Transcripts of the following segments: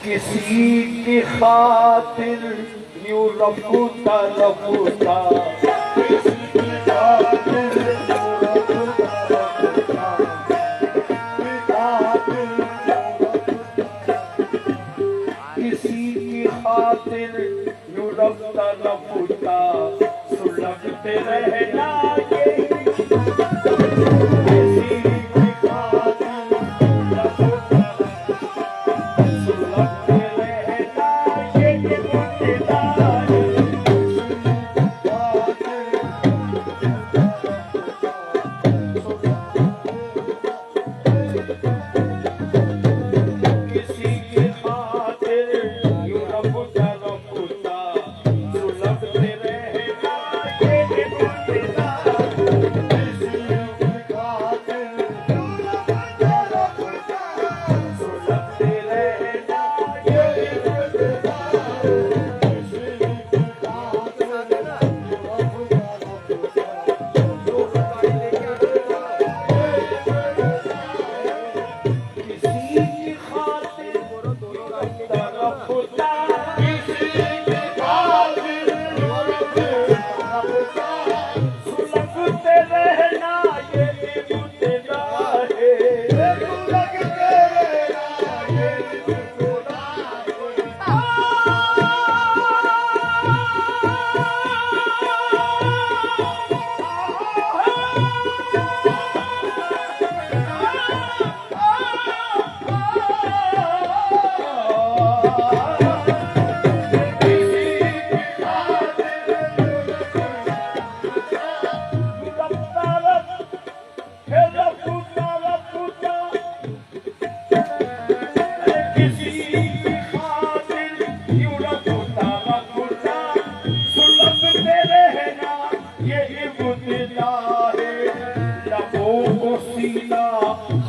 किसी की खातिर यूं रफूता रफूता, किसी की खातिर यूं रफ्ता रफूता सुलगते रहना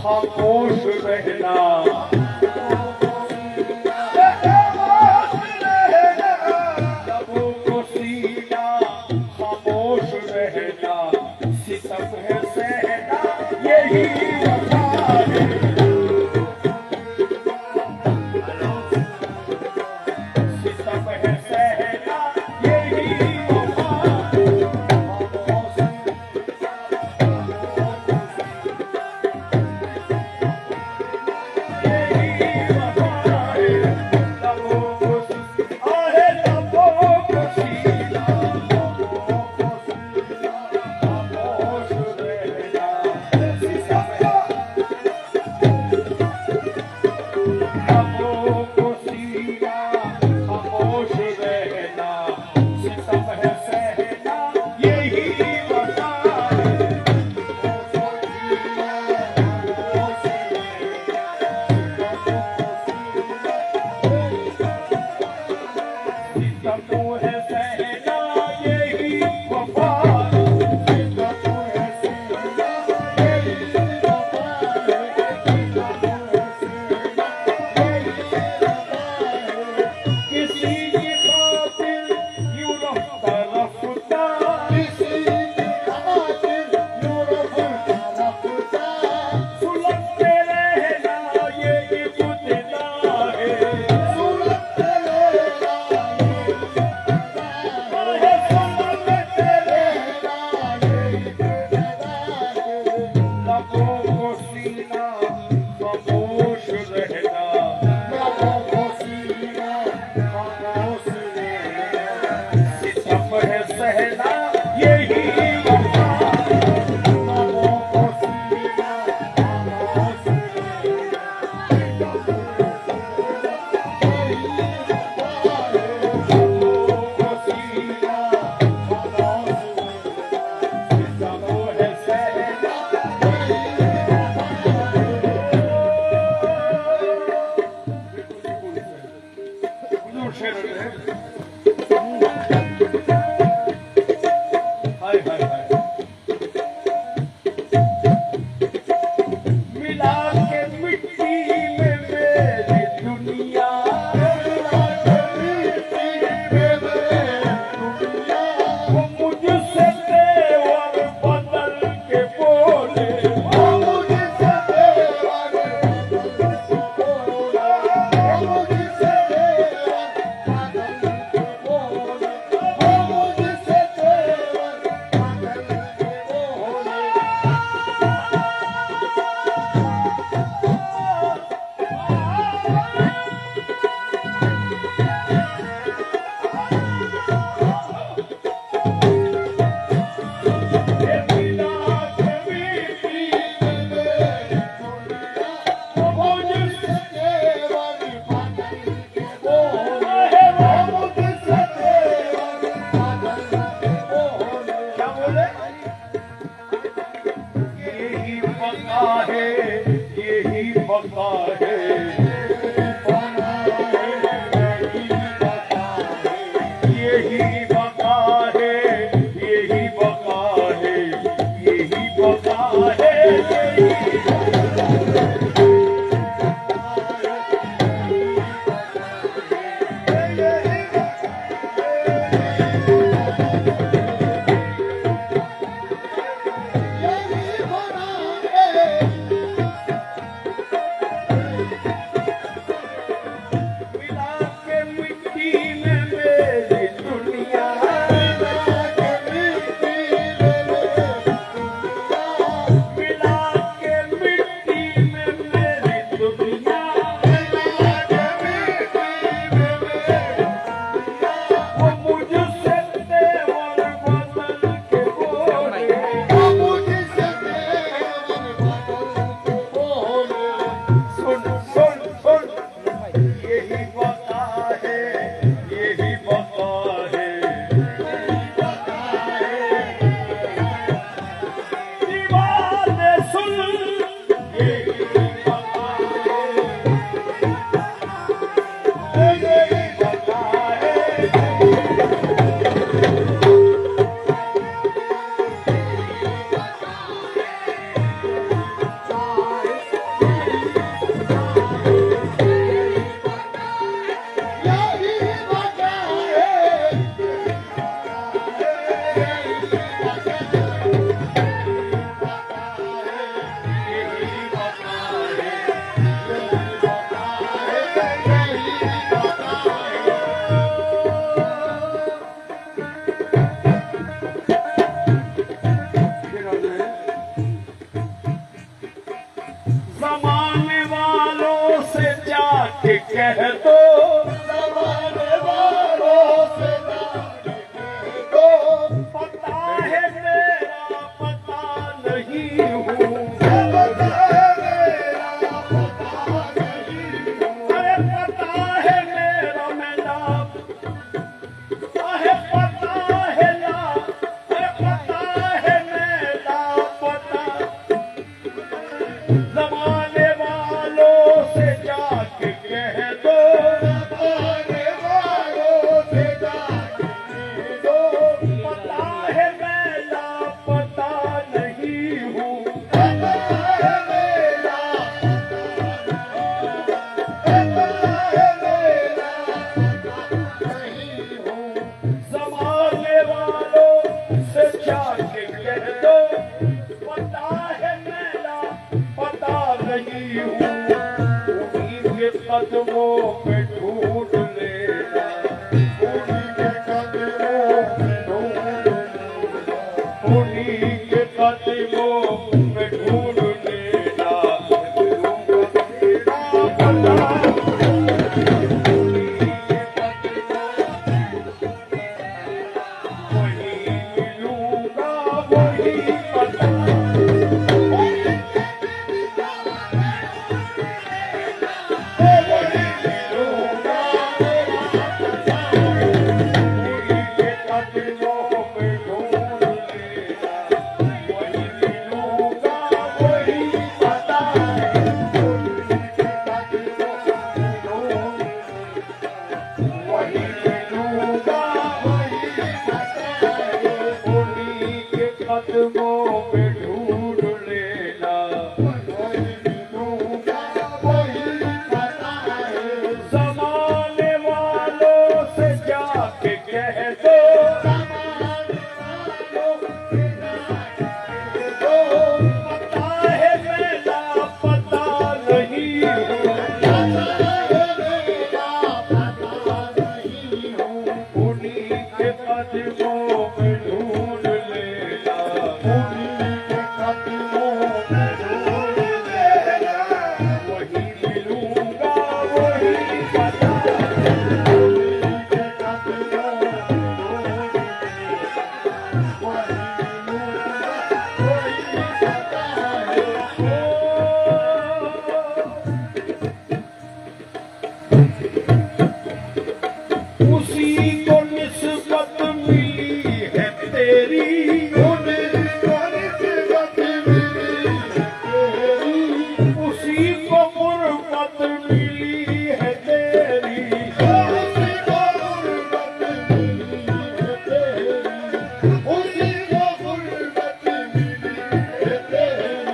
खामोश रहना, लबों को सीना खामोश रहना, सितम है सहना यही वफा है। सितम है सहना यही वफा है। कह दो जमाने वालों से जाके कह दो पता है मेरा पता नहीं हूँ पता है मेरा पता नहीं हूँ अरे पता है मेरा मैं नाम अरे पता है ना अरे पता है मेरा पता जमाने वालों से जाके कह दो जमाने वालों से जाके कह दो पता है मेरा पता नहीं हूँ पता है मेरा पता है मेरा नहीं हूँ जमाने वालों से जाके कह दो पता है मेरा पता नहीं हूँ उन्हीं के कदमों पे ढूंढ लेना उन्हीं के कदमों पे ढूंढ लेना उन्हीं के कदमों पे ढूंढ लेना मिलूंगा तेरा पता उन्हीं के कदमों वही मिलूंगा वही पता कदमों पे ढूंढ लेना जमाने वालों से जाके कह दो पता है मेरा पता नहीं हूँ उन्हीं के कदमों पे ढूंढ लेना उन्हीं के कदमों पे ढूंढ लेना वही मिलूंगा वही पता उन्हीं के कदमों पे ढूंढ लेना वही मिलूंगा वही पता है उसी को निस्बत मिली है तेरी उन्हीं को निस्बत मिली है तेरी उसी को गुर्बत मिली है तेरी उसी को गुर्बत मिली है तेरी उसी को गुर्बत मिली है तेरी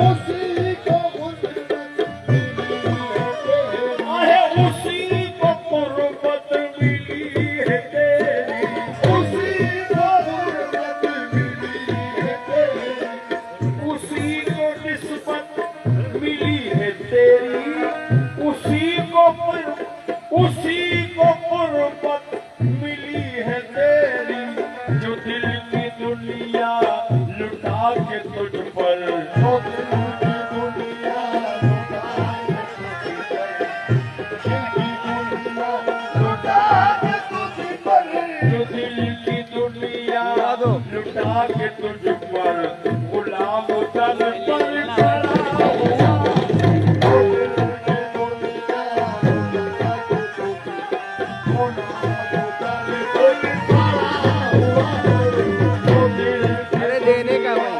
उसी को गुर्बत मिली है तेरी आहे उसी को गुर्बत मिली है तेरी उसी को गुर्बत मिली है तेरी उसी को निस्बत मिली है तेरी उसी को गुर्बत मिली है तेरी जो दिल की दुनिया लुटा के तुझ पर जो दिल की दुनिया लुटा के तुझ पर जो दिल की दुनिया लुटा के तुझ पर गुलाम तन पर खड़ा हुआ अरे देने का भाई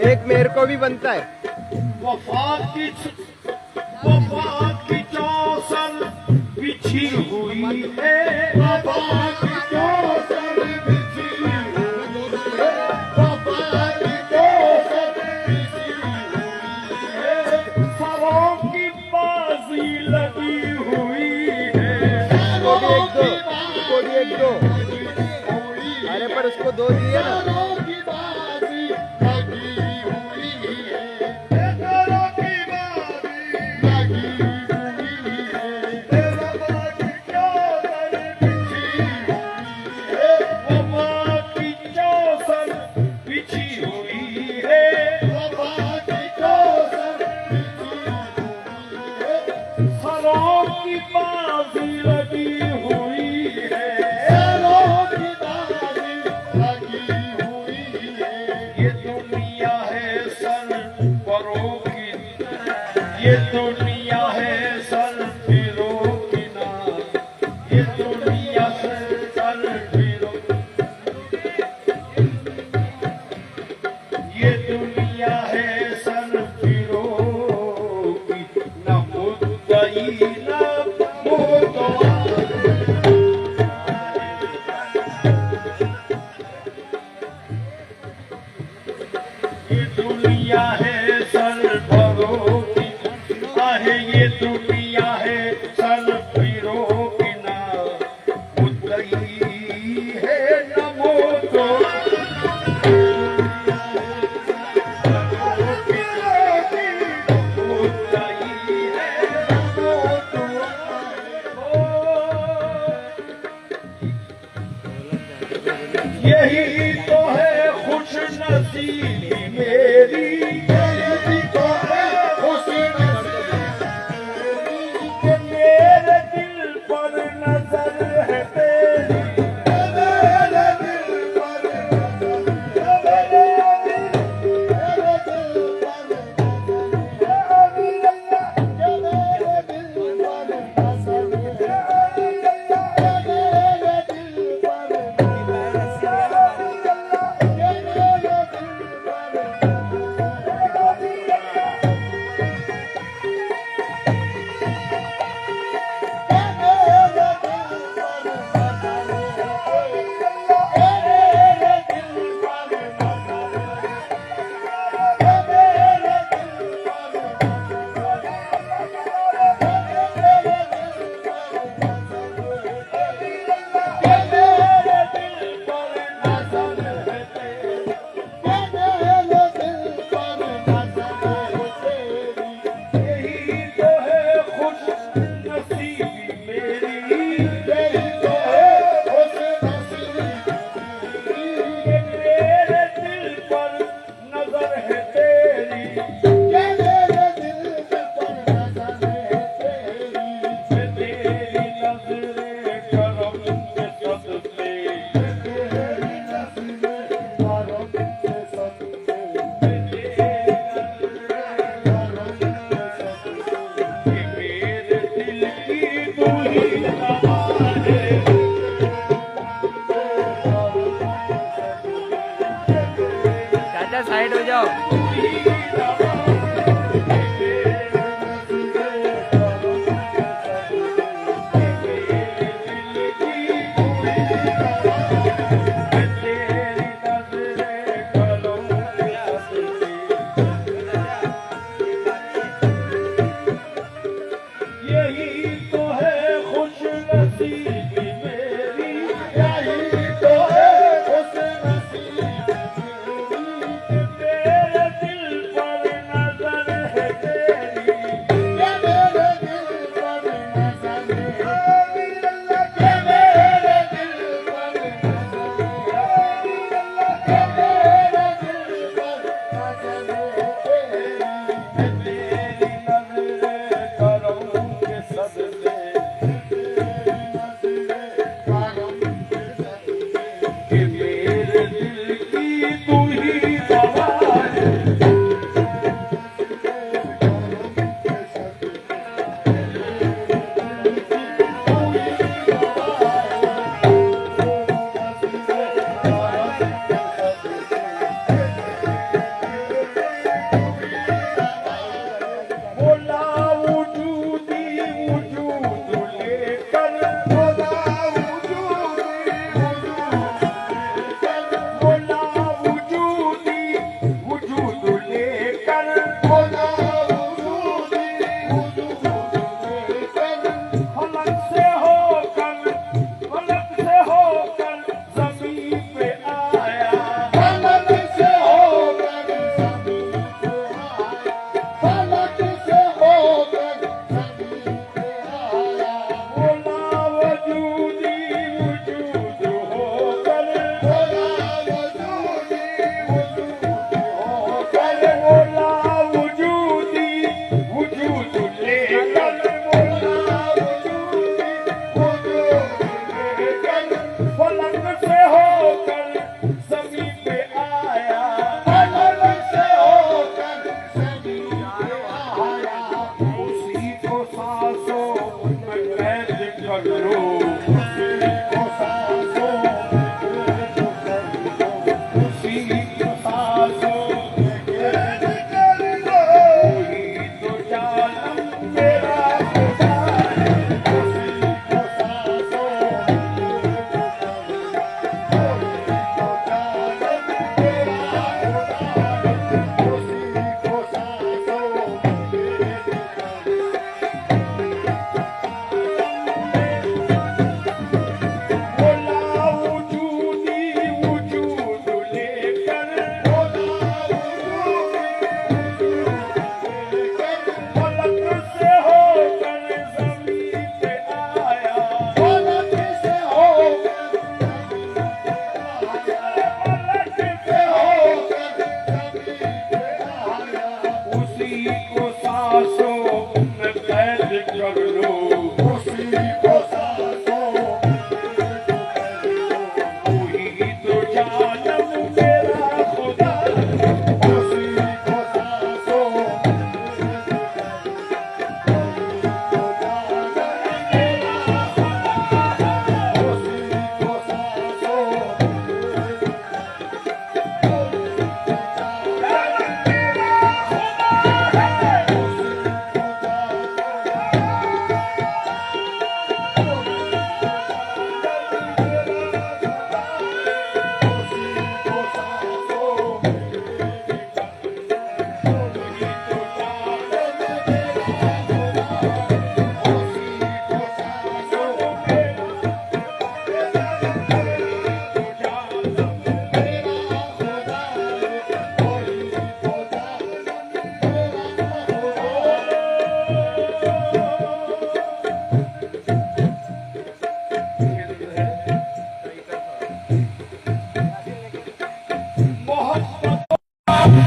एक मेरे को भी बनता है वफा की चौसर बिछी हुई है वफा की चौसर बिछी हुई है वफा की चौसर बिछी हुई है सरों की बाजी लगी हुई है कोई एक दो अरे पर उसको दो दिए ना ये दुनिया है सरवरों की, आहे ये दुनिया है सरवरों की ना, उतई है नमो तो यही तो है खुश नसीबी मेरी, यही तो है खुश नसीबी कि मेरे दिल पर नजर है तेरी, मेरे दिल पर चाचा साइड हो जाओ। यही तो है खुश नसीबी मेरी, यही तो है खुश नसीबी मेरी, मेरे दिल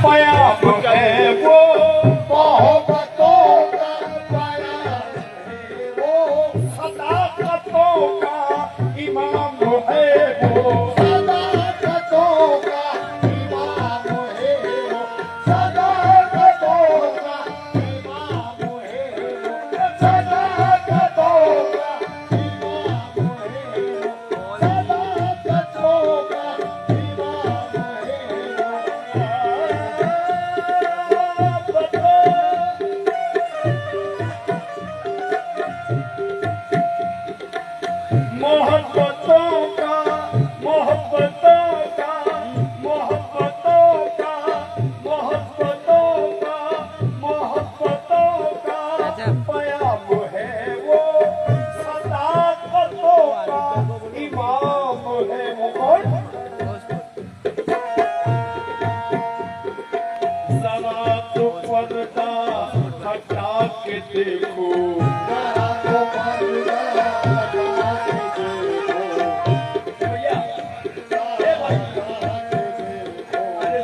पयाम है वो मोहब्बतों का पयाम है वो सदाकतों का इमाम है वो सदाकतों का इमाम है वो सदाकतों का इमाम है वो सदाकतों का इमाम है वो सदाकतों का इमाम है मोहब्बतों का मोहब्बतों का मोहब्बतों का मोहब्बतों का मोहब्बतों का पयाम है वो सदाकतों का इमाम है वो कौन? जरा तो पर्दा हटा के देखो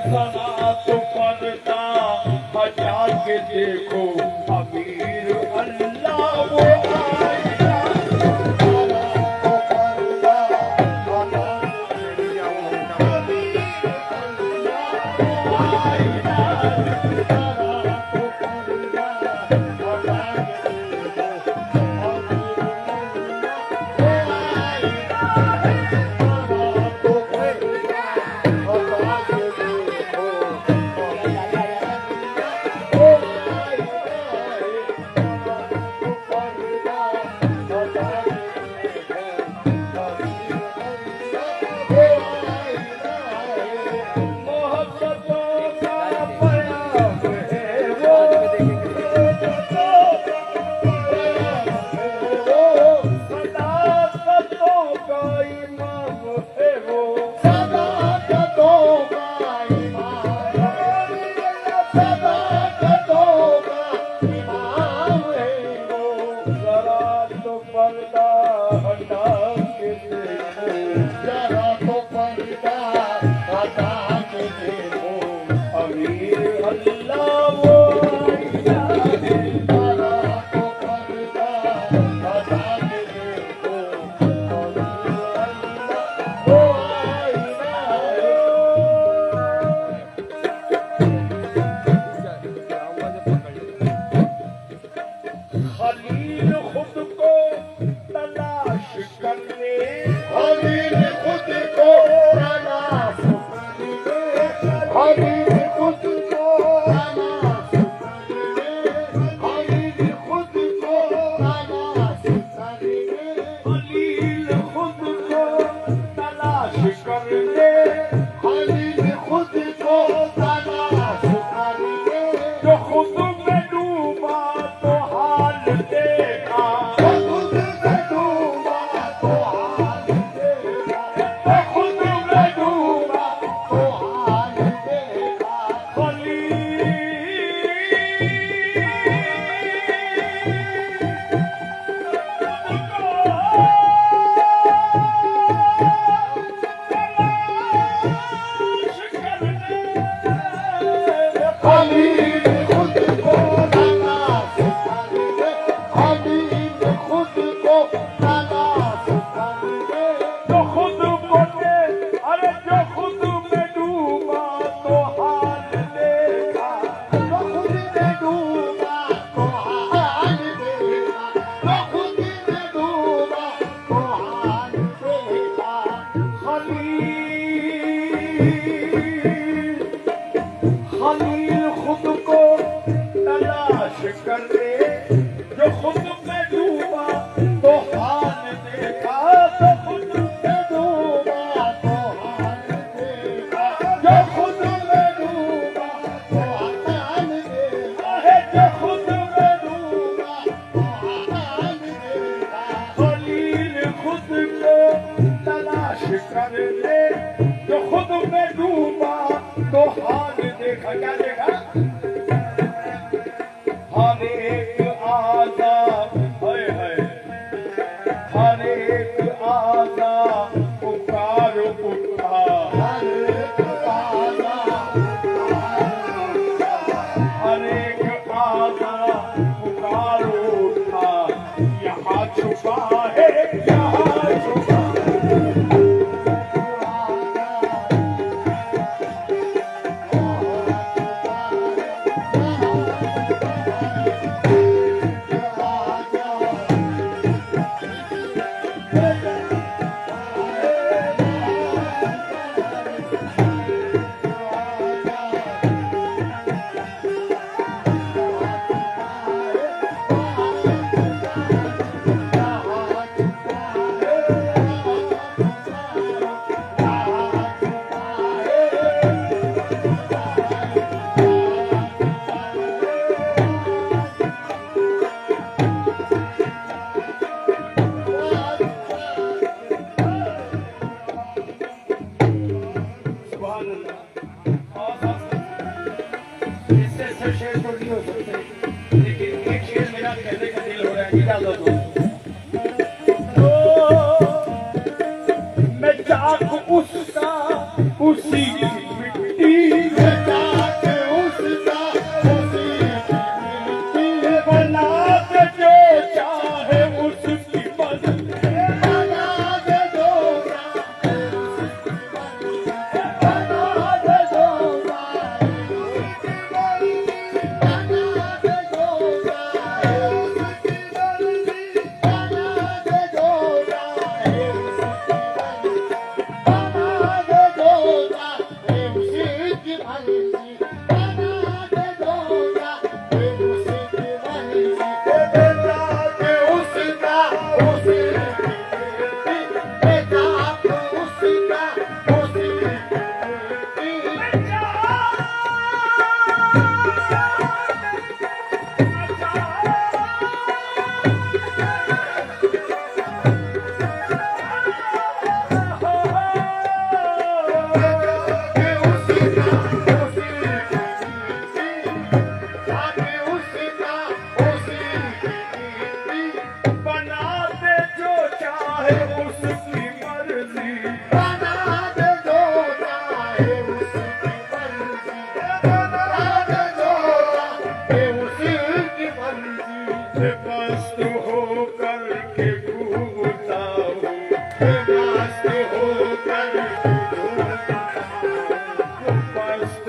जरा तो पर्दा हटा के देखो अमीर अल्लाह वो आएगा खलील खुद को तलाश करने खलील खुद को तलाश करने खलील खुद को तलाश करने खलील खुद को तलाश करने खलील खुद को तलाश करने खलील खुद को तलाश करने जो खुद में डूबा तो हाल देखा खुद में डूबा तो हाल देखा खुद में डूबा तो हाल देखा खलील खुद को तलाश करने खलील खुद को तलाश करने जो खुद बने अरे जो खुद में डूबा तो हाल देखा जो खुद में डूबा तो हाल देखा जो खुद में डूबा तो हाल देखा खलील खुद को तो हाल देखा, क्या देखा? हर एक आजा, हाय हाय, हर एक आजा पुकार उठा, हर एक आजा पुकार उठा, यहाँ छुपा है, यहाँ छुपा उसका उसी की मिट्टी में जाके उसका उसी की मिट्टी बना दे जो चाहे उसकी मर्जी बना दे जो चाहे उसकी मर्जी बना दे जो चाहे उसकी मर्जी बना दे जो चाहे उसकी मर्जी बना दे जो चाहे मस्त होकर के घूमता हूँ, मस्त होकर के घूमता हूँ, मस्त